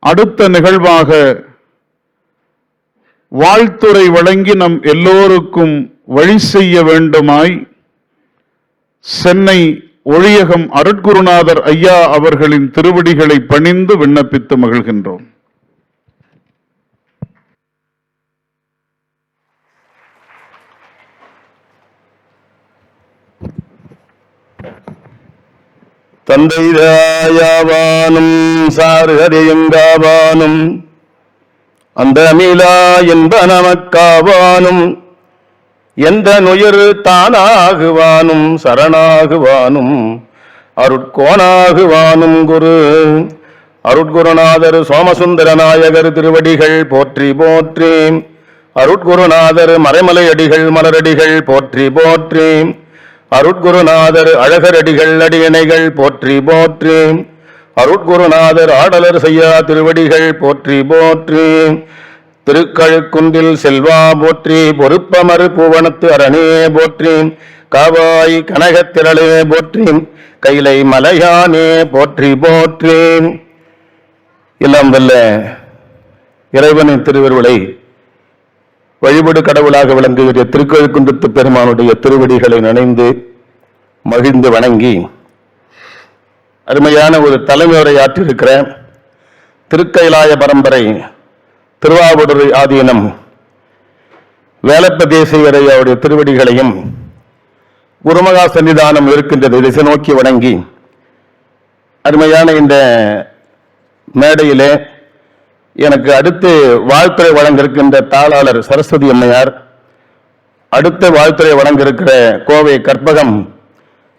அடுத்த நிகழ்வாக வாழ்த்துரை வழங்கி நம் எல்லோருக்கும் வழி செய்ய வேண்டுமாய் சென்னை ஒழியகம் அருட்குருநாதர் ஐயா அவர்களின் திருவடிகளை பணிந்து விண்ணப்பித்து மகிழ்கின்றோம். தந்தையாவானும் சார்கதையங்காவானும் அந்த மிலா என்ப நமக்காவானும் எந்த நுயிர் தானாகுவானும் சரணாகுவானும் அருட்கோணாகுவானும் குரு அருட்குருநாதர் சோமசுந்தர நாயகர் திருவடிகள் போற்றி போற்றி. அருட்குருநாதர் மறைமலையடிகள் மலரடிகள் போற்றி போற்றி. அருட்குருநாதர் அழகரடிகள் அடியணைகள் போற்றி போற்றி. அருட்குருநாதர் ஆடலர் செய்யா திருவடிகள் போற்றி போற்றி. திருக்கழுக்குன்றில் செல்வா போற்றி. பொறுப்பமறு பூவனத்து அரணே போற்றி. காவாய் கனகத்திரளே போற்றி. கைலை மலையானே போற்றி போற்றி. எல்லாம் வல்ல இறைவனின் திருவருளை வழிபடு கடவுளாக விளங்குகிற திருக்கழுக்குன்றத்து பெருமானுடைய திருவடிகளை நினைந்து மகிழ்ந்து வணங்கி அருமையான ஒரு தலைமுறை ஆற்றிருக்கிற திருக்கைலாய பரம்பரை திருவாவடுதுறை ஆதீனம் வேலப்ப தேசிகரையாவுடைய திருவடிகளையும் குருமகா சன்னிதானம் இருக்கின்றது திசை நோக்கி வணங்கி அருமையான இந்த மேடையிலே எனக்கு அடுத்து வாழ்த்துறை வழங்க இருக்கின்ற தாளாளர் சரஸ்வதி அம்மையார், அடுத்த வாழ்த்துறை வழங்க இருக்கிற கோவை கற்பகம்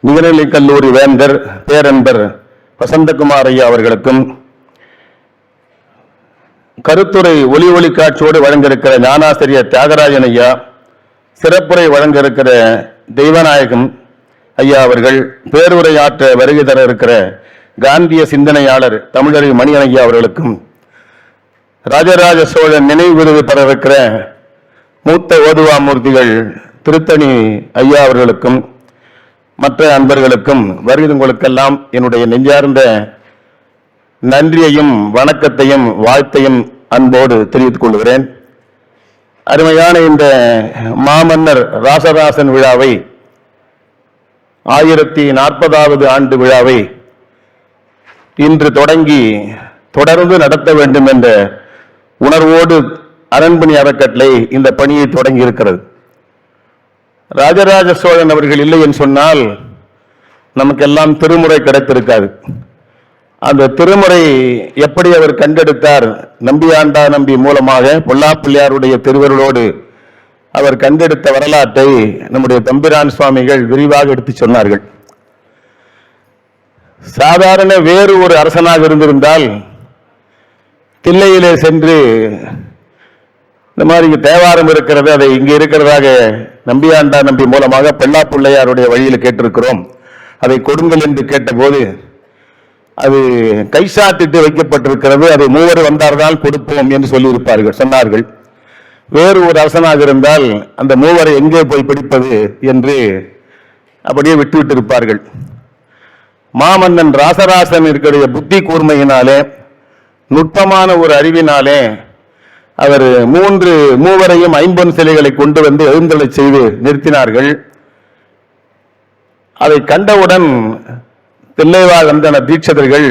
நிகர்நிலை கல்லூரி வேந்தர் பேரன்பர் வசந்தகுமார் ஐயா அவர்களுக்கும், கருத்துரை ஒலி ஒளி காட்சியோடு வழங்க இருக்கிற ஞானாசிரியர் தியாகராஜன் ஐயா, சிறப்புரை வழங்க இருக்கிற தெய்வநாயகம் ஐயா அவர்கள், பேருரை ஆற்ற வருகை தர இருக்கிற காந்திய சிந்தனையாளர் தமிழறி மணியன் ஐயா அவர்களுக்கும், ராஜராஜ சோழன் நினைவு விருது பெற இருக்கிற மூத்த ஓதுவாமூர்த்திகள் திருத்தணி ஐயா அவர்களுக்கும் மற்ற அன்பர்களுக்கும் வருகிறவங்களுக்கெல்லாம் என்னுடைய நெஞ்சார்ந்த நன்றியையும் வணக்கத்தையும் வாழ்த்தையும் அன்போடு தெரிவித்துக் கொள்கிறேன். அருமையான இந்த மாமன்னர் ராசராசன் விழாவை 1040வது ஆண்டு விழாவை இன்று தொடங்கி தொடர்ந்து நடத்த வேண்டும் என்ற உணர்வோடு அரண்மனை அறக்கட்டளை இந்த பணியை தொடங்கி இருக்கிறது. ராஜராஜ சோழன் அவர்கள் இல்லை என்று சொன்னால் நமக்கெல்லாம் திருமுறை கிடைத்திருக்காது. அந்த திருமுறை எப்படி அவர் கண்டெடுத்தார்? நம்பியாண்டா நம்பி மூலமாக பொல்லாப்பிள்ளையாருடைய திருவருளோடு அவர் கண்டெடுத்த வரலாற்றை நம்முடைய தம்பிரான் சுவாமிகள் விரிவாக எடுத்து சொன்னார்கள். சாதாரண வேறு ஒரு அரசனாக இருந்திருந்தால் தில்லையிலே சென்று இந்த மாதிரி தேவாரம் இருக்கிறது, அதை இங்கே இருக்கிறதாக நம்பியாண்டா நம்பி மூலமாக பொல்லாப்பிள்ளையாருடைய வழியில் கேட்டிருக்கிறோம், அதை கொடுங்கள் என்று கேட்டபோது அது கைசாட்டிட்டு வைக்கப்பட்டிருக்கிறது, அதை மூவர் வந்தார்தான் கொடுப்போம் என்று சொன்னார்கள். வேறு ஒரு அரசனாக இருந்தால் அந்த மூவரை எங்கே போய் பிடிப்பது என்று அப்படியே விட்டுவிட்டு இருப்பார்கள். மாமன்னன் ராசராசன் இருக்கிற புத்தி கூர்மையினாலே நுட்பமான ஒரு அறிவினாலே அவர் மூவரையும் ஐம்பொன் சிலைகளை கொண்டு வந்து எழுந்தருளை செய்து நிறுத்தினார்கள். அதை கண்டவுடன் தில்லைவாழ் வந்தன தீட்சிதர்கள்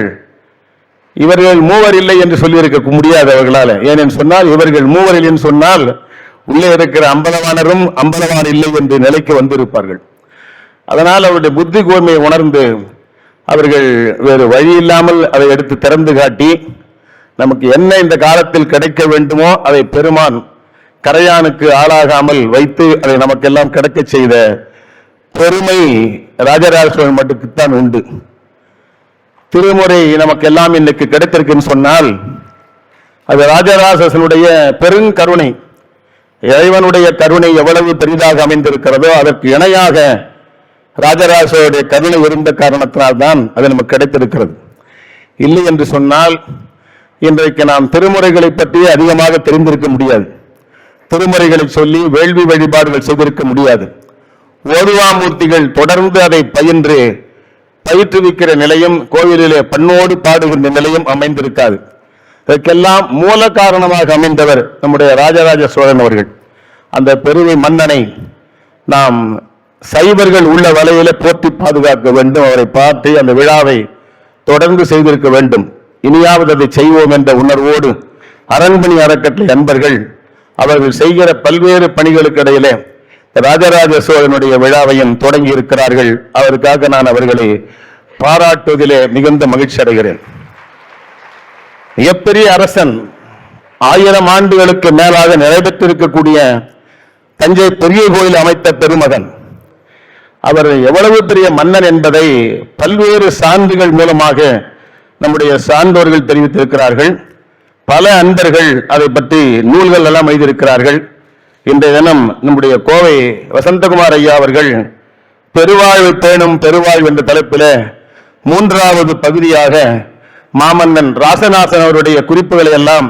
இவர்கள் மூவர் இல்லை என்று சொல்லியிருக்க முடியாதவர்களால், ஏனென்று சொன்னால் இவர்கள் மூவரில் என்று சொன்னால் உள்ளே இருக்கிற அம்பலவானரும் அம்பலவான் இல்லை என்று நிலைக்கு வந்திருப்பார்கள். அதனால் அவருடைய புத்தி கூர்மையை உணர்ந்து அவர்கள் வேறு வழி இல்லாமல் அதை எடுத்து திறந்து காட்டி நமக்கு என்ன இந்த காலத்தில் கிடைக்க வேண்டுமோ அதை பெருமான் கரையானுக்கு ஆளாகாமல் வைத்து அதை நமக்கெல்லாம் கிடைக்க செய்த பெருமை ராஜராஜ சோழன் மட்டுக்குத்தான் உண்டு. திருமுறை நமக்கெல்லாம் இன்னைக்கு கிடைத்திருக்குன்னு சொன்னால் அது ராஜராஜனுடைய பெருங்கருணை. இறைவனுடைய கருணை எவ்வளவு பெரிதாக அமைந்திருக்கிறதோ அதற்கு இணையாக ராஜராஜனுடைய கருணை இருந்த காரணத்தினால்தான் அது நமக்கு கிடைத்திருக்கிறது. இல்லை என்று சொன்னால் இன்றைக்கு நாம் திருமுறைகளை பற்றி அதிகமாக தெரிந்திருக்க முடியாது, திருமுறைகளை சொல்லி வேள்வி வழிபாடுகள் செய்திருக்க முடியாது. ஓதுவாமூர்த்திகள் தொடர்ந்து அதை பயிற்றுவிக்கிற நிலையும் கோவிலிலே பண்ணோடு பாடுகின்ற நிலையும் அமைந்திருக்காது. இதற்கெல்லாம் மூல காரணமாக அமைந்தவர் நம்முடைய ராஜராஜ சோழன் அவர்கள். அந்த பெருமை மன்னனை நாம் சைவர்கள் உள்ள வலையில போற்றி பாதுகாக்க வேண்டும். அவரை பார்த்து அந்த விழாவை தொடர்ந்து செய்திருக்க வேண்டும். இனியாவது அதை செய்வோம் என்ற உணர்வோடு அரண்மனை அறக்கட்டளை அன்பர்கள் அவர்கள் செய்கிற பல்வேறு பணிகளுக்கு இடையிலே ராஜராஜ சோழனுடைய விழாவையும் தொடங்கி இருக்கிறார்கள். அவருக்காக நான் அவர்களை பாராட்டுவதிலே மிகுந்த மகிழ்ச்சி அடைகிறேன். மிகப்பெரிய அரசன், 1000 ஆண்டுகளுக்கு மேலாக நிறைவேற்றிருக்கக்கூடிய தஞ்சை பெரிய கோயில் அமைத்த பெருமகன், அவர் எவ்வளவு பெரிய மன்னன் என்பதை பல்வேறு சான்றுகள் மூலமாக நம்முடைய சான்றோர்கள் தெரிவித்திருக்கிறார்கள். பல அன்பர்கள் அதை பற்றி நூல்கள் எல்லாம் எழுதியிருக்கிறார்கள். இன்றைய தினம் நம்முடைய கோவை வசந்தகுமார் ஐயா அவர்கள் பெருவாழ்வு பேணும் பெருவாழ்வு என்ற தலைப்பில் 3வது பகுதியாக மாமன்னன் ராசநாசன் அவருடைய குறிப்புகளை எல்லாம்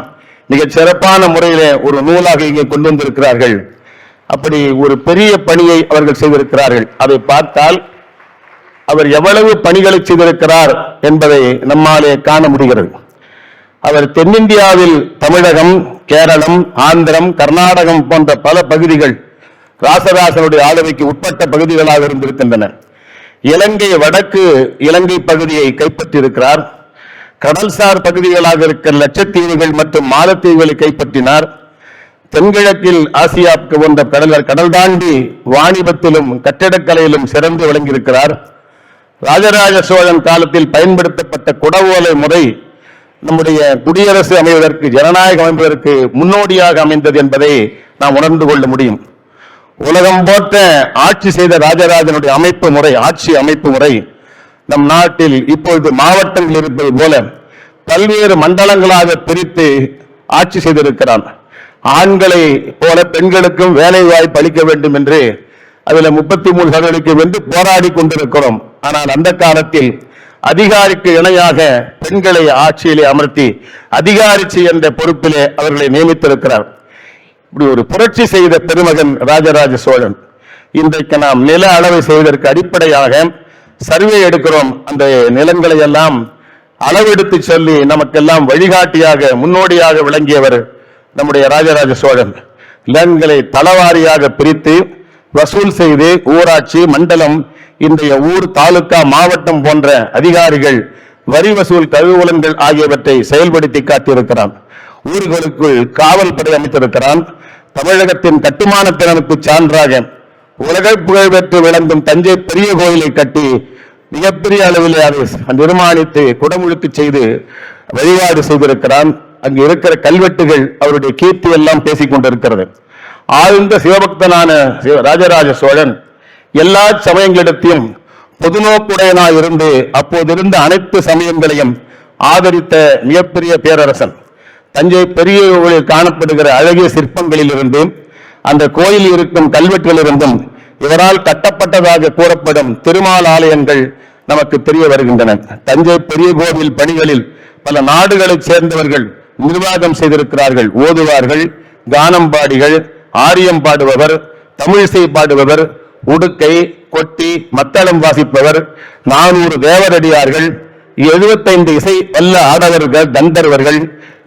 மிகச் சிறப்பான முறையிலே ஒரு நூலாக இங்கே கொண்டு வந்திருக்கிறார்கள். அப்படி ஒரு பெரிய பணியை அவர்கள் செய்திருக்கிறார்கள். அதை பார்த்தால் அவர் எவ்வளவு பணிகளை செய்திருக்கிறார் என்பதை நம்மாலே காண முடிகிறது. அவர் தென்னிந்தியாவில் தமிழகம், கேரளம், ஆந்திரம், கர்நாடகம் போன்ற பல பகுதிகள் ராசராசனுடைய ஆளுமைக்கு உட்பட்ட பகுதிகளாக இருந்திருக்கின்றன. இலங்கை வடக்கு இலங்கை பகுதியை கைப்பற்றியிருக்கிறார். கடல்சார் பகுதிகளாக இருக்கிற லட்சத்தீவுகள் மற்றும் மாலத்தீவுகளை கைப்பற்றினார். தென்கிழக்கில் ஆசியாவுக்கு போன்ற கடல் தாண்டி வாணிபத்திலும் கட்டிடக்கலையிலும் சிறந்து விளங்கியிருக்கிறார். ராஜராஜ சோழன் காலத்தில் பயன்படுத்தப்பட்ட குடவோலை முறை நம்முடைய குடியரசு அமைவதற்கு, ஜனநாயகம் அமைவதற்கு முன்னோடியாக அமைந்தது என்பதை நாம் உணர்ந்து கொள்ள முடியும். உலகம் போற்ற ஆட்சி செய்த ராஜராஜனுடைய அமைப்பு முறை, ஆட்சி அமைப்பு முறை நம் நாட்டில் இப்பொழுது மாவட்டங்கள் இருப்பது போல பல்வேறு மண்டலங்களாக பிரித்து ஆட்சி செய்திருக்கிறான். ஆண்களை போல பெண்களுக்கும் வேலை வாய்ப்பு அளிக்க வேண்டும் என்று அதில் 33% வென்று போராடி கொண்டிருக்கிறோம். ஆனால் அந்த காலத்தில் அதிகாரிக்கு இணையாக பெண்களை ஆட்சியிலே அமர்த்தி அதிகாரிச்சி என்ற பொறுப்பிலே அவர்களை நியமித்திருக்கிறார். இப்படி ஒரு புரட்சி செய்த பெருமகன் ராஜராஜ சோழன். இன்றைக்கு நாம் நில அளவை செய்வதற்கு அடிப்படையாக சர்வே எடுக்கிறோம். அந்த நிலங்களை எல்லாம் அளவெடுத்து சொல்லி நமக்கெல்லாம் வழிகாட்டியாக முன்னோடியாக விளங்கியவர் நம்முடைய ராஜராஜ சோழன். நிலங்களை தளவாரியாக பிரித்து வசூல் செய்து ஊராட்சி, மண்டலம், இன்றைய ஊர், தாலுகா, மாவட்டம் போன்ற அதிகாரிகள் வரி வசூல் கருவூலங்கள் ஆகியவற்றை செயல்படுத்தி காட்டியிருக்கிறான். ஊர்களுக்குள் காவல் படை அமைத்திருக்கிறான். தமிழகத்தின் கட்டுமான திறனுக்கு சான்றாக உலக புகழ் பெற்று விளங்கும் தஞ்சை பெரிய கோயிலை கட்டி மிகப்பெரிய அளவில் அதை நிர்மாணித்து குடமுழுக்கு செய்து வழிபாடு செய்திருக்கிறான். அங்கு இருக்கிற கல்வெட்டுகள் அவருடைய கீர்த்தி எல்லாம் பேசிக் கொண்டிருக்கிறது. ஆழ்ந்த சிவபக்தனான ராஜராஜ சோழன் எல்லா சமயங்களிடத்தையும் பொதுநோக்குடையனாய் இருந்து அப்போதிருந்த அனைத்து சமயங்களையும் ஆதரித்த மிகப்பெரிய பேரரசன். தஞ்சை பெரிய கோயிலில் காணப்படுகிற அழகிய சிற்பங்களில் இருந்து, அந்த கோயில் இருக்கும் கல்வெட்டுகளிலிருந்தும் இவரால் கட்டப்பட்டதாக கூறப்படும் திருமால் ஆலயங்கள் நமக்கு தெரிய வருகின்றன. தஞ்சை பெரிய கோவில் பணிகளில் பல நாடுகளைச் சேர்ந்தவர்கள் நிர்வாகம் செய்திருக்கிறார்கள். ஓதுவார்கள், கானம்பாடிகள், ஆரியம் பாடுபவர், தமிழிசை பாடுபவர், உடுக்கை, கொட்டி, மத்தளம் வாசிப்பவர், 400 தேவரடியார்கள், 75 இசை வல்ல ஆடவர்கள், கந்தர்வர்கள்,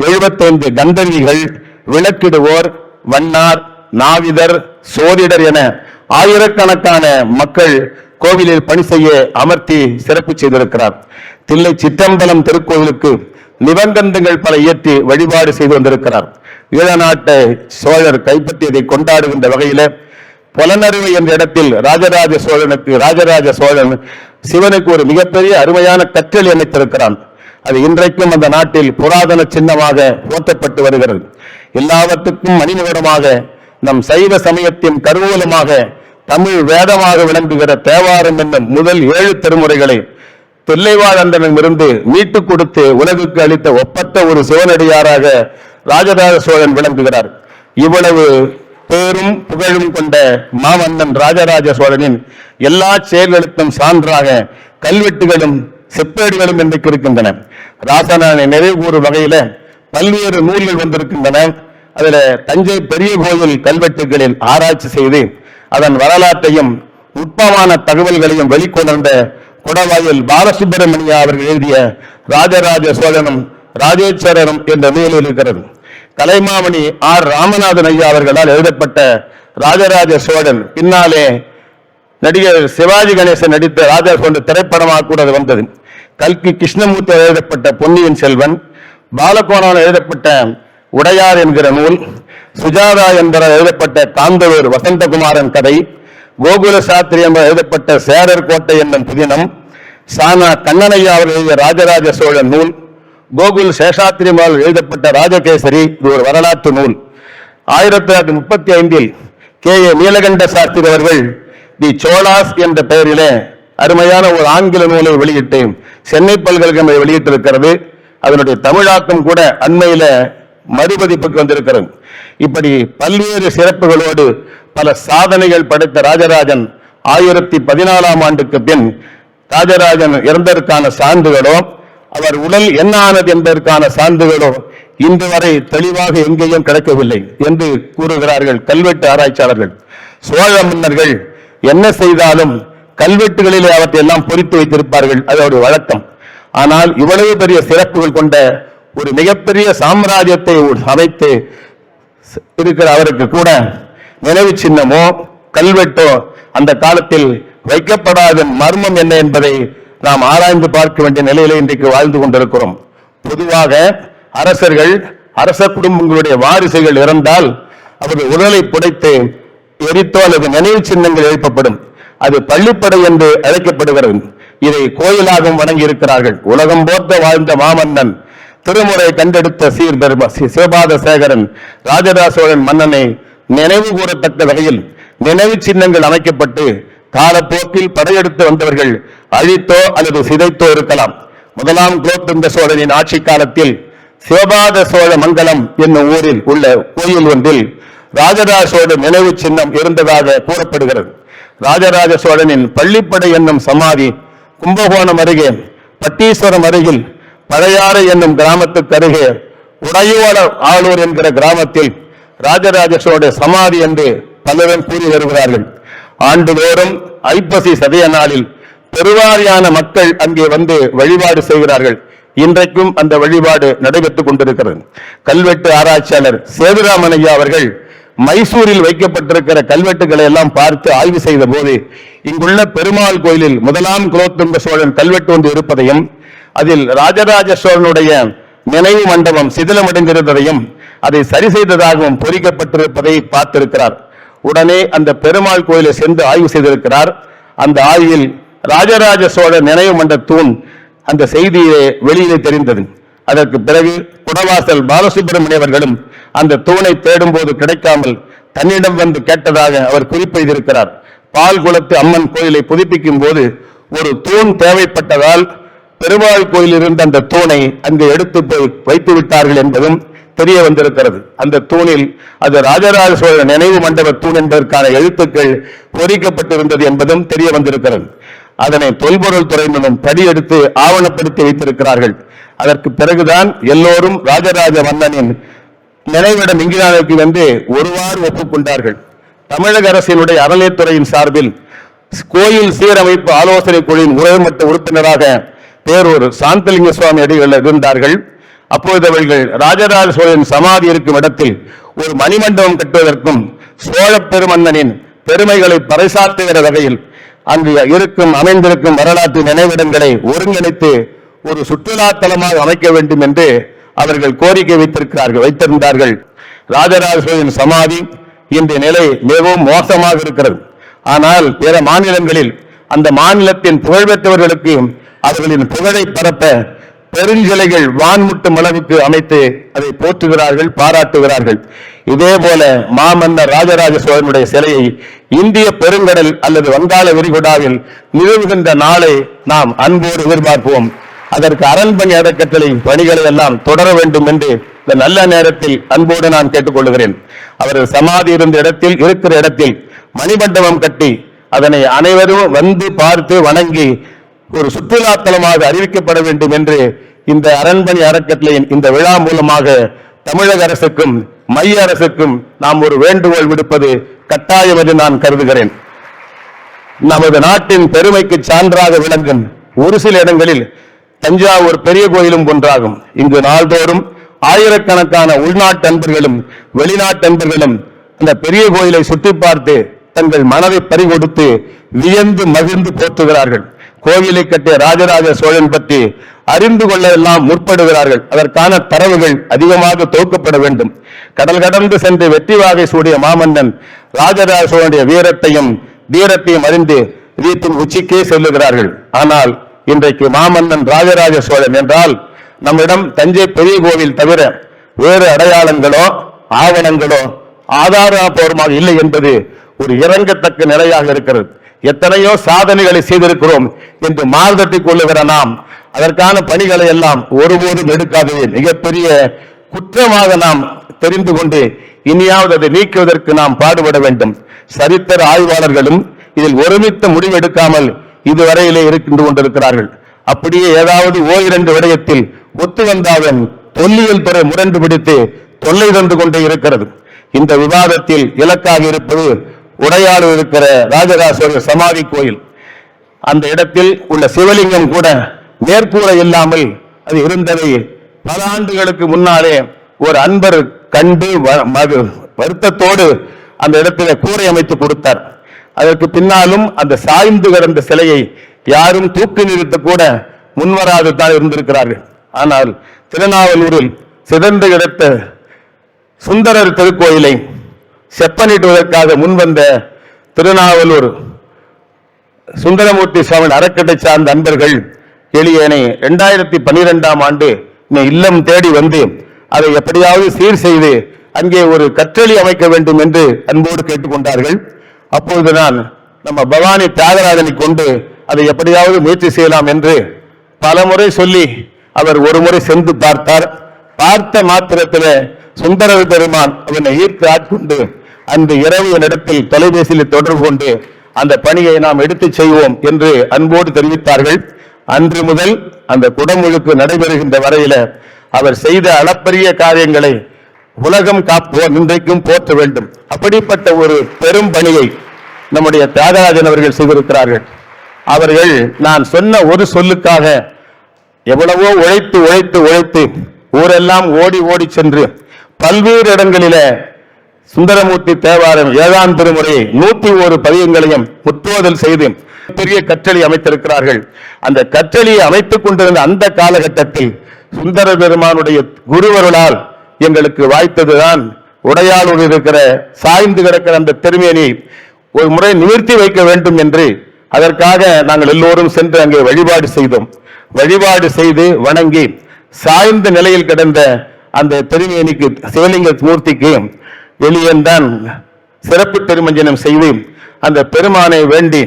75 கந்தர்விகள், விளக்கிடுவோர், வண்ணார், நாவிதர், சோதிடர் என ஆயிரக்கணக்கான மக்கள் கோவிலில் பணி செய்ய அமர்த்தி சிறப்பு செய்திருக்கிறார். தில்லை சிற்றம்பலம் திருக்கோவிலுக்கு நிபந்தங்கள் பல இயற்றி வழிபாடு செய்து வந்திருக்கிறார். ஈழநாட்டை சோழர் கைப்பற்றியதை கொண்டாடுகின்ற வகையில புலனறுவை என்ற இடத்தில் ராஜராஜ சோழன் சிவனுக்கு ஒரு மிகப்பெரிய அருமையான கற்றல் அமைத்திருக்கிறான். அது இன்றைக்கும் அந்த நாட்டில் புராதன சின்னமாக போற்றப்பட்டு வருகிறது. எல்லாவற்றுக்கும் மணிநகரமாக நம் சைவ சமயத்தின் கருவூலமாக தமிழ் வேதமாக விளங்குகிற தேவாரம் என்னும் முதல் 7 திருமுறைகளை தில்லைவாழந்தனிடமிருந்து மீட்டுக் கொடுத்து உலகுக்கு அளித்த ஒப்பற்ற ஒரு சிவனடியாராக ராஜராஜ சோழன் விளங்குகிறார். இவ்வளவு பேரும் புகழும் கொண்ட மாமன்னன் ராஜராஜ சோழனின் எல்லா செயல்களுக்கும் சான்றாக கல்வெட்டுகளும் செப்பேடுகளும் இன்றைக்கு இருக்கின்றன. ராசனானை நிறைவு கூறும் வகையில பல்வேறு நூல்கள் வந்திருக்கின்றன. அதுல தஞ்சை பெரிய கோயில் கல்வெட்டுகளில் ஆராய்ச்சி செய்து அதன் வரலாற்றையும் நுட்பமான தகவல்களையும் வெளிக்கொணர்ந்த குடவாயில் பாலசுப்பிரமணியா அவர்கள் எழுதிய ராஜராஜ சோழனும் ராஜேஸ்வரரும் என்ற நூலில் இருக்கிறது. கலைமாமணி ஆர் ராமநாதன் ஐயா அவர்களால் எழுதப்பட்ட ராஜராஜ சோழன் பின்னாலே நடிகர் சிவாஜி கணேசன் நடித்த ராஜா சோழன் திரைப்படமாக கூட அது வந்தது. கல்கி கிருஷ்ணமூர்த்தி எழுதப்பட்ட பொன்னியின் செல்வன், பாலகோணன் எழுதப்பட்ட உடையார் என்கிற நூல், சுஜாதா என்பவர் எழுதப்பட்ட காந்தலூர் வசந்தகுமாரன் கதை, கோகுல சாஸ்திரி என்பவர் எழுதப்பட்ட சேரர் கோட்டை என்னும் புதினம், சானா கண்ணனையா அவர் எழுதிய ராஜராஜ சோழன் நூல், கோகுல் சேஷாத்திரி எழுதப்பட்ட ராஜகேசரி, இது ஒரு வரலாற்று நூல். 1935 K.A. நீலகண்ட சாஸ்திரி அவர்கள் தி சோழாஸ் என்ற பெயரிலே அருமையான ஒரு ஆங்கில நூலை வெளியிட்டு சென்னை பல்கலைக்கழகம் வெளியிட்டிருக்கிறது. அதனுடைய தமிழாக்கம் கூட அண்மையில மறுபதிப்புக்கு வந்திருக்கிறது. இப்படி பல்வேறு சிறப்புகளோடு பல சாதனைகள் படைத்த ராஜராஜன் 1014ஆம் ஆண்டுக்கு பின் ராஜராஜன் இறந்ததற்கான சான்றுகளோ அவர் உடல் என்ன ஆனது என்பதற்கான சான்றுகளோ இன்று வரை தெளிவாக எங்கேயும் கிடைக்கவில்லை என்று கூறுகிறார்கள் கல்வெட்டு ஆராய்ச்சியாளர்கள். சோழ மன்னர்கள் என்ன செய்தாலும் கல்வெட்டுகளிலே அவற்றை எல்லாம் பொறித்து வைத்திருப்பார்கள், அதோடைய வழக்கம். ஆனால் இவ்வளவு பெரிய சிறப்புகள் கொண்ட ஒரு மிகப்பெரிய சாம்ராஜ்யத்தை அமைத்து இருக்கிற அவருக்கு கூட நினைவு சின்னமோ கல்வெட்டோ அந்த காலத்தில் வைக்கப்படாத மர்மம் என்ன என்பதை நாம் ஆராய்ந்து பார்க்க வேண்டிய நிலையிலே இன்றைக்கு வாழ்ந்து கொண்டிருக்கிறோம். பொதுவாக அரசர்கள் அரச குடும்பங்களுடைய வாரிசுகள் இறந்தால் அவர்கள் உடலை புடைத்து எரித்தோ அல்லது நினைவு சின்னங்கள் எழுப்பப்படும். அது பள்ளிப்படை என்று அழைக்கப்படுகிறது. இதை கோயிலாகவும் வணங்கி இருக்கிறார்கள். உலகம் போற்ற வாழ்ந்த மாமன்னன் திருமுறை கண்டெடுத்த சிவபாத சேகரன் ராஜராஜ சோழன் மன்னனை நினைவு கூறத்தக்க வகையில் நினைவு சின்னங்கள் அமைக்கப்பட்டு காலப்போக்கில் படையெடுத்து வந்தவர்கள் அழித்தோ அல்லது சிதைத்தோ இருக்கலாம். முதலாம் குலோத்துங்க சோழனின் ஆட்சி காலத்தில் சிவபாத சோழ மங்கலம் என்னும் ஊரில் உள்ள கோயில் ஒன்றில் ராஜராஜ சோழன் நினைவு சின்னம் இருந்ததாக கூறப்படுகிறது. ராஜராஜ சோழனின் பள்ளிப்படை என்னும் சமாதி கும்பகோணம் அருகே பட்டீஸ்வரம் அருகில் பழையாறு என்னும் கிராமத்துக்கு அருகே உடையோட ஆளூர் என்கிற கிராமத்தில் ராஜராஜ சோழ சமாதி என்று பலரும் கூறி வருகிறார்கள். ஆண்டுதோறும் ஐப்பசி சதய நாளில் பெருவாரியான மக்கள் அங்கே வந்து வழிபாடு செய்கிறார்கள். இன்றைக்கும் அந்த வழிபாடு நடைபெற்றுக் கொண்டிருக்கிறது. கல்வெட்டு ஆராய்ச்சியாளர் சேதுராமன் ஐயா அவர்கள் மைசூரில் வைக்கப்பட்டிருக்கிற கல்வெட்டுகளை எல்லாம் பார்த்து ஆய்வு செய்த போது இங்குள்ள பெருமாள் கோயிலில் முதலாம் குலோத்துங்க சோழன் கல்வெட்டு ஒன்று இருப்பதையும் அதில் ராஜராஜ சோழனுடைய நினைவு மண்டபம் சிதிலமடைந்திருந்ததையும் அதை சரி செய்ததாகவும் பொறிக்கப்பட்டிருப்பதை பார்த்திருக்கிறார். உடனே அந்த பெருமாள் கோயிலை சென்று ஆய்வு செய்திருக்கிறார். அந்த ஆய்வில் ராஜராஜ சோழன் நினைவு மண்டப தூண் அந்த செய்தியை வெளியிலே தெரிந்தது. அதற்கு பிறகு குடவாசல் பாலசுப்பிரமணிய அவர்களும் அந்த தூணை தேடும் போது கிடைக்காமல் தன்னிடம் வந்து கேட்டதாக அவர் குறிப்பெய்திருக்கிறார். பால் குளத்து அம்மன் கோயிலை புதுப்பிக்கும் போது ஒரு தூண் தேவைப்பட்டதால் பெருமாள் கோயில் இருந்த அந்த தூணை அங்கு எடுத்து போய் வைத்து விட்டார்கள் என்பதும் தெரிய வந்திருக்கிறது. அந்த தூணில் அது ராஜராஜ சோழ நினைவு மண்டப தூண் என்பதற்கான எழுத்துக்கள் பொறிக்கப்பட்டிருந்தது என்பதும் தெரிய வந்திருக்கிறது. அதனை தொல்பொருள் துறையினரும் படி எடுத்து ஆவணப்படுத்தி வைத்திருக்கிறார்கள். அதற்கு பிறகுதான் எல்லோரும் ராஜராஜ மன்னனின் நினைவிடம் இங்கிலாந்துக்கு வந்து ஒருவாறு ஒப்புக்கொண்டார்கள். தமிழக அரசினுடைய அறநிலையத்துறையின் சார்பில் கோயில் சீரமைப்பு ஆலோசனை குழுவின் உயர்மட்ட உறுப்பினராக பேரூர் சாந்தலிங்க சுவாமி அடிகள் இருந்தார்கள். அப்போது அவர்கள் ராஜராஜ சோழன் சமாதி இருக்கும் இடத்தில் ஒரு மணிமண்டபம் கட்டுவதற்கும் சோழ பெருமன்னனின் பெருமைகளை பறைசாற்றுகிற வகையில் அங்கு அமைந்திருக்கும் வரலாற்று நினைவிடங்களை ஒருங்கிணைத்து ஒரு சுற்றுலா தலமாக அமைக்க வேண்டும் என்று அவர்கள் கோரிக்கை வைத்திருந்தார்கள். ராஜராஜ சோழன் சமாதி இன்றைய நிலை மிகவும் மோசமாக இருக்கிறது. ஆனால் பிற மாநிலங்களில் அந்த மாநிலத்தின் புகழ்பெற்றவர்களுக்கு அவர்களின் புகழை பரப்ப பெருஞ்சிலைகள் வான்முட்டும் அளவுக்கு அமைத்து அதை போற்றுகிறார்கள், பாராட்டுகிறார்கள். இதே போல மாமன்னர் ராஜராஜ சோழனுடைய சிலையை இந்திய பெருங்கடல் அல்லது வங்காள விரிகுடாவில் நிறுவுகின்ற நாளை நாம் அன்போடு எதிர்பார்ப்போம். அதற்கு அரண்மனை அறக்கட்டளை பணிகளை எல்லாம் தொடர வேண்டும் என்று இந்த நல்ல நேரத்தில் அன்போடு நான் கேட்டுக்கொள்கிறேன். அவர் சமாதி இருந்த இடத்தில் இருக்கிற இடத்தில் மணிமண்டபம் கட்டி அதனை அனைவரும் வந்து பார்த்து வணங்கி ஒரு சுற்றுலா தலமாக அறிவிக்கப்பட வேண்டும் என்று இந்த அரண்மனை அறக்கட்டளையின் இந்த விழா மூலமாக தமிழக அரசுக்கும் மைய அரசுக்கும் நாம் ஒரு வேண்டுகோள் விடுப்பது கட்டாயம் என்று நான் கருதுகிறேன். நமது நாட்டின் பெருமைக்கு சான்றாக விளங்கும் ஒரு சில இடங்களில் தஞ்சாவூர் பெரிய கோயிலும் ஒன்றாகும். இங்கு நாள்தோறும் ஆயிரக்கணக்கான உள்நாட்டு அன்பர்களும் வெளிநாட்டு அன்பர்களும் இந்த பெரிய கோயிலை சுற்றி பார்த்து தங்கள் மனதை பறிகொடுத்து வியந்து மகிழ்ந்து போற்றுகிறார்கள். கோவிலை கட்டிய ராஜராஜ சோழன் பற்றி அறிந்து கொள்ள எல்லாம் முற்படுகிறார்கள். அதற்கான தரவுகள் அதிகமாக தொகுக்கப்பட வேண்டும். கடல் கடந்து சென்று வெற்றி வாகை சூடிய மாமன்னன் ராஜராஜ சோழனுடைய வீரத்தையும் தீரத்தையும் அறிந்து வீட்டின் உச்சிக்கே செல்லுகிறார்கள். ஆனால் இன்றைக்கு மாமன்னன் ராஜராஜ சோழன் என்றால் நம்மிடம் தஞ்சை பெரிய கோவில் தவிர வேறு அடையாளங்களோ ஆவணங்களோ ஆதாரபூர்வமாக இல்லை என்பது ஒரு இறங்கத்தக்க நிலையாக இருக்கிறது. எத்தனையோ சாதனைகளை செய்திருக்கிறோம் என்று மார்தட்டிக் கொள்ளுகிற நாம் அதற்கான பணிகளை எல்லாம் ஒருபோதும் எடுக்காதவே மிகப்பெரிய குற்றமாக நாம் தெரிந்து கொண்டு இனியாவது அதை நீக்குவதற்கு நாம் பாடுபட வேண்டும். சரித்திர ஆய்வாளர்களும் இதில் ஒருமித்த முடிவெடுக்காமல் இதுவரையிலே இருந்து கொண்டிருக்கிறார்கள். அப்படியே ஏதாவது ஓரிரண்டு விடயத்தில் ஒத்து வந்தாலும் தொல்லியல் துறை முரண்டு பிடித்து தொல்லை தந்து கொண்டே இருக்கிறது. இந்த விவாதத்தில் இலக்காக இருப்பது உடையாளூர் இருக்கிற ராஜராஜ சமாதி கோயில். அந்த இடத்தில் உள்ள சிவலிங்கம் கூட மேற்கூரை இல்லாமல் அது இருந்ததை பல ஆண்டுகளுக்கு முன்னாலே ஒரு அன்பர் கண்டு வருத்தத்தோடு அந்த இடத்திலே கூரை அமைத்து கொடுத்தார். அதற்கு பின்னாலும் அந்த சாய்ந்து கிடந்த சிலையை யாரும் தூக்கி நிறுத்த கூட முன்வராது தான் இருந்திருக்கிறார்கள். ஆனால் திருநாவலூரில் சிதந்து கிடத்த சுந்தரர் திருக்கோயிலை செப்பனிடுவதற்காக முன்வந்த திருநாவலூர் சுந்தரமூர்த்தி சுவாமி அறக்கட்டளை சார்ந்த அன்பர்கள் எளியனை 2012ஆம் ஆண்டு இல்லம் தேடி வந்து அதை எப்படியாவது சீர் செய்து அங்கே ஒரு கற்றளி அமைக்க வேண்டும் என்று அன்போடு கேட்டுக்கொண்டார்கள். அப்பொழுது நான் நம்ம பவானி தியாகராஜனை கொண்டு அதை எப்படியாவது முயற்சி செய்யலாம் என்று பலமுறை சொல்லி அவர் ஒரு முறை சென்று பார்த்தார். பார்த்த மாத்திரத்தில் சுந்தரர் பெருமான் அவனை ஈர்த்து ஆட்கொண்டு அந்த இரவு என்னிடத்தில் தொலைபேசியில் தொடர்பு கொண்டு அந்த பணியை நாம் எடுத்து செய்வோம் என்று அன்போடு தெரிவித்தார்கள். அன்று முதல் அந்த குடமுழுக்கு நடைபெறுகின்ற வரையில அவர் செய்த அளப்பரிய காரியங்களை உலகம் காப்போர் இன்றைக்கும் போற்ற வேண்டும். அப்படிப்பட்ட ஒரு பெரும் பணியை நம்முடைய தியாகராஜன் அவர்கள் செய்திருக்கிறார்கள். அவர்கள் நான் சொன்ன ஒரு சொல்லுக்காக எவ்வளவோ உழைத்து உழைத்து உழைத்து ஊரெல்லாம் ஓடி ஓடி சென்று பல்வேறு இடங்களிலே சுந்தரமூர்த்தி தேவாரம் 7ஆம் திருமுறை 101 பதியங்களையும் முற்றுவதல் செய்து பெரிய கற்றளி அமைத்திருக்கிறார்கள். அந்த கற்றளியை அமைத்துக் கொண்டிருந்த அந்த காலகட்டத்தில் சுந்தர பெருமானுடைய குருவருளால் எங்களுக்கு வாய்த்ததுதான் உடையாளூர் இருக்கிற சாய்ந்து கிடக்கிற அந்த திருமேனியை ஒரு முறை நிமிர்த்தி வைக்க வேண்டும் என்று அதற்காக நாங்கள் எல்லோரும் சென்று அங்கே வழிபாடு செய்தோம். வழிபாடு செய்து வணங்கி சாய்ந்த நிலையில் கிடந்த அந்த திருமேனிக்கு சிவலிங்க மூர்த்திக்கு எளியன் தான் சிறப்பு திருமஞ்சனம் செய்து அந்த பெருமானை வேண்டி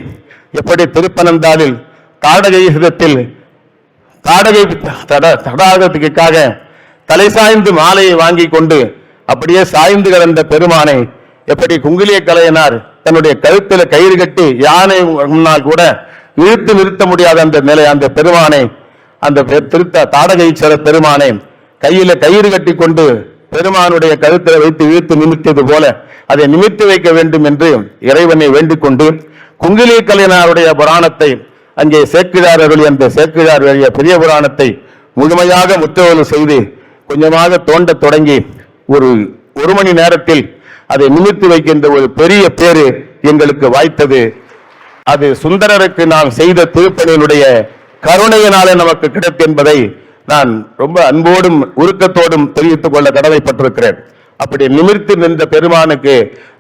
எப்படி திருப்பனந்தாளில் தாடகைதத்தில் தாடகை தடாகத்துக்காக தலை சாய்ந்து மாலையை வாங்கி கொண்டு அப்படியே சாய்ந்து கிடந்த பெருமானை எப்படி குங்கிலிய கலையனார் தன்னுடைய கழுத்தில் கயிறு கட்டி யானை முன்னால் கூட இழுத்து நிறுத்த முடியாத அந்த நிலை அந்த பெருமானை அந்த திருத்த தாடகைச்சர பெருமானை கையில கயிறு கட்டி கொண்டு பெருமானுடைய கழுத்தில் வைத்து இழுத்து நிமித்தது போல அதை நிமித்து வைக்க வேண்டும் என்று இறைவனை வேண்டிக் கொண்டு குங்கிலிய கலையனாருடைய புராணத்தை அங்கே சேக்கிழார் அருளி அந்த சேக்கிழார் வழிய பெரிய புராணத்தை முழுமையாக முற்றவல் செய்து கொஞ்சமாக தோண்ட தொடங்கி ஒரு மணி நேரத்தில் அதை நிமித்து வைக்கின்ற ஒரு பெரிய பேரு எங்களுக்கு வாய்த்தது. அது சுந்தரருக்கு நாம் செய்த திருப்பணியினுடைய கருணையினாலே நமக்கு கிடைக்கும் என்பதை நான் ரொம்ப அன்போடும் உருக்கத்தோடும் தெரிவித்துக் கொள்ள கடமைப்பட்டிருக்கிறேன். அப்படி நிமிர்த்தி நின்ற பெருமானுக்கு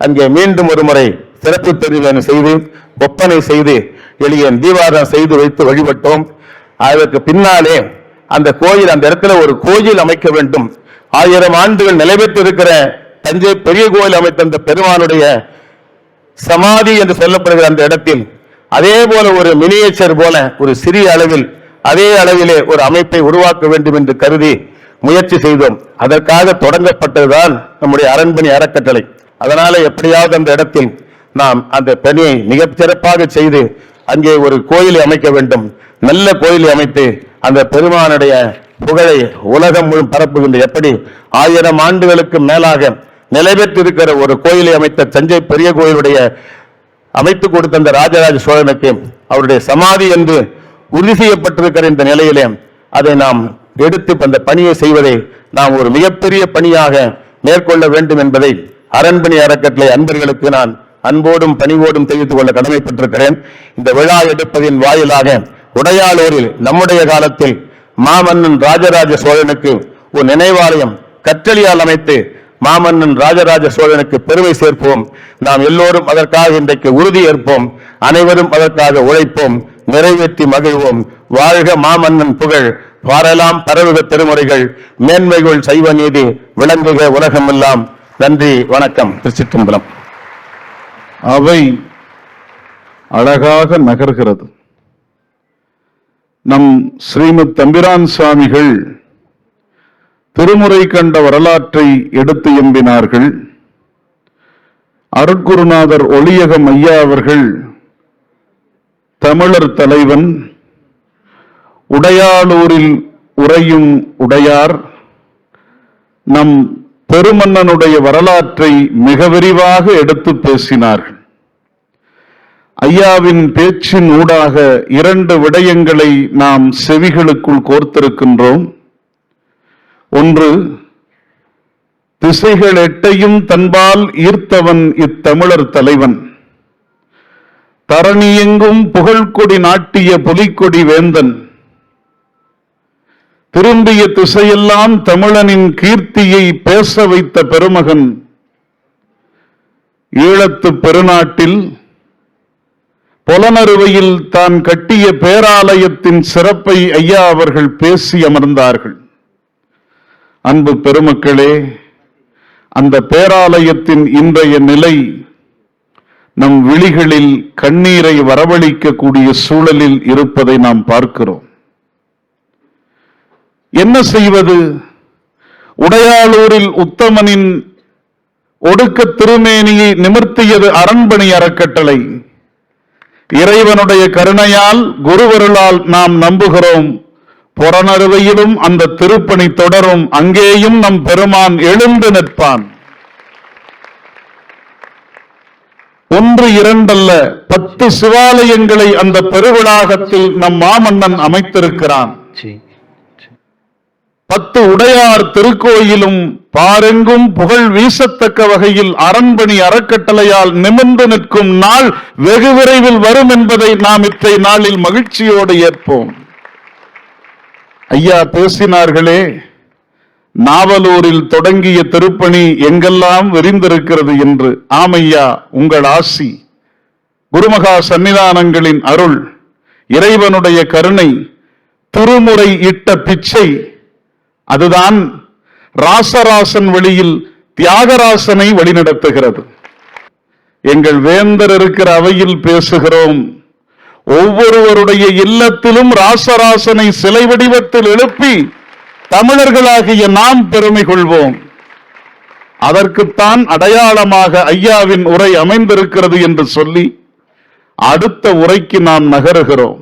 அங்கே மீண்டும் ஒரு முறை சிறப்பு தெரிவு செய்து ஒப்பனை செய்து எளியன் தீபாராதனை செய்து வைத்து வழிபட்டோம். அதற்கு பின்னாலே அந்த கோயில் அந்த இடத்துல ஒரு கோயில் அமைக்க வேண்டும். 1000 ஆண்டுகள் நிலை பெற்றிருக்கிற தஞ்சை பெரிய கோயில் அமைத்த அந்த பெருமானுடைய சமாதி என்று சொல்லப்படுகிற அந்த இடத்தில் அதே போல ஒரு மினியேச்சர் போல ஒரு சிறிய அளவில் அதே அளவிலே ஒரு அமைப்பை உருவாக்க வேண்டும் என்று கருதி முயற்சி செய்தோம். அதற்காக தொடங்கப்பட்டதுதான் நம்முடைய அரண்மனை அறக்கட்டளை. அதனால எப்படியாவது அந்த இடத்தில் நாம் அந்த பணியை மிக சிறப்பாக செய்து அங்கே ஒரு கோயிலை அமைக்க வேண்டும். நல்ல கோயிலை அமைத்து அந்த பெருமானுடைய புகழை உலகம் முழு பரப்புகின்ற எப்படி 1000 ஆண்டுகளுக்கு மேலாக நிலை பெற்றிருக்கிற ஒரு கோயிலை அமைத்த தஞ்சை பெரிய கோயிலுடைய அமைத்துக் கொடுத்த அந்த ராஜராஜ சோழனுக்கு அவருடைய சமாதி என்று உறுதி செய்யப்பட்டிருக்கிற இந்த நிலையிலே அதை நாம் எடுத்து அந்த பணியை செய்வதை நாம் ஒரு மிகப்பெரிய பணியாக மேற்கொள்ள வேண்டும் என்பதை அரண்மனை அறக்கட்டளை அன்பர்களுக்கு நான் அன்போடும் பணிவோடும் தெரிவித்துக் கொள்ள கடமைப்பட்டிருக்கிறேன். இந்த விழா எடுப்பதின் வாயிலாக உடையாளூரில் நம்முடைய காலத்தில் மாமன்னன் ராஜராஜ சோழனுக்கு ஒரு நினைவாலயம் கற்றளியால் அமைத்து மாமன்னன் ராஜராஜ சோழனுக்கு பெருமை சேர்ப்போம். நாம் எல்லோரும் அதற்காக இன்றைக்கு உறுதி ஏற்போம். அனைவரும் அதற்காக உழைப்போம், நிறைவேற்றி மகிழ்வோம். வாழ்க மாமன்னன் புகழ், வாரெல்லாம் பரவுக திருமுறைகள், மேன்மைகள் சைவ நீதி விளங்குக உலகமெல்லாம். நன்றி, வணக்கம். திருச்சிற்றம்பலம். அவை அழகாக நகர்கிறது. நம் ஸ்ரீமத் தம்பிரான் சுவாமிகள் திருமுறை கண்ட வரலாற்றை எடுத்து எம்பினார்கள். அருட்குருநாதர் ஒளியகம் ஐயா அவர்கள் தமிழர் தலைவன், உடையாளூரில் உறையும் உடையார், நம் பெருமன்னனுடைய வரலாற்றை மிக விரிவாக எடுத்து பேசினார்கள். ஐயாவின் பேச்சின் ஊடாக 2 விடயங்களை நாம் செவிகளுக்குள் கோர்த்திருக்கின்றோம். ஒன்று, திசைகள் 8ஐயும் தன்பால் ஈர்த்தவன் இத்தமிழர் தலைவன், தரணியெங்கும் புகழ்கொடி நாட்டிய புலிக்கொடி வேந்தன், திரும்பிய திசையெல்லாம் தமிழனின் கீர்த்தியை பேச வைத்த பெருமகன், ஈழத்து பெருநாட்டில் பொலனறுவையில் தான் கட்டிய பேராலயத்தின் சிறப்பை ஐயா அவர்கள் பேசி அமர்ந்தார்கள். அன்பு பெருமக்களே, அந்த பேராலயத்தின் இன்றைய நிலை நம் விழிகளில் கண்ணீரை வரவழைக்கக்கூடிய சூழலில் இருப்பதை நாம் பார்க்கிறோம். என்ன செய்வது? உடையாளூரில் உத்தமனின் ஒடுக்க திருமேனியை நிமிர்த்தியது அரண்மனை அறக்கட்டளை. இறைவனுடைய கருணையால் குருவருளால் நாம் நம்புகிறோம், புறநறுவையிலும் அந்த திருப்பணி தொடரும். அங்கேயும் நம் பெருமான் எழுந்து நிற்பான். 1, 2 அல்ல, 10 சிவாலயங்களை அந்த பெருவிழாகத்தில் நம் மாமன்னன் அமைத்திருக்கிறான். 10 உடையார் திருக்கோயிலும் பாரெங்கும் புகழ் வீசத்தக்க வகையில் அரண்மனை அறக்கட்டளையால் நிமிர்ந்து நிற்கும் நாள் வெகு விரைவில் வரும் என்பதை நாம் இன்றைய நாளில் மகிழ்ச்சியோடு ஏற்போம். ஐயா பேசினார்களே, நாவலூரில் தொடங்கிய திருப்பணி எங்கெல்லாம் விரிந்திருக்கிறது என்று. ஆமையா, உங்கள் ஆசி, குருமகா சன்னிதானங்களின் அருள், இறைவனுடைய கருணை, திருமுறை இட்ட பிச்சை, அதுதான் ராசராசன் வழியில் தியாகராசனை வழிநடத்துகிறது. எங்கள் வேந்தர் இருக்கிற அவையில் பேசுகிறோம். ஒவ்வொருவருடைய இல்லத்திலும் ராசராசனை சிலை வடிவத்தில் எழுப்பி தமிழர்களாகிய நாம் பெருமை கொள்வோம். அதற்குத்தான் அடையாளமாக ஐயாவின் உரை அமைந்திருக்கிறது என்று சொல்லி அடுத்த உரைக்கு நாம் நகருகிறோம்.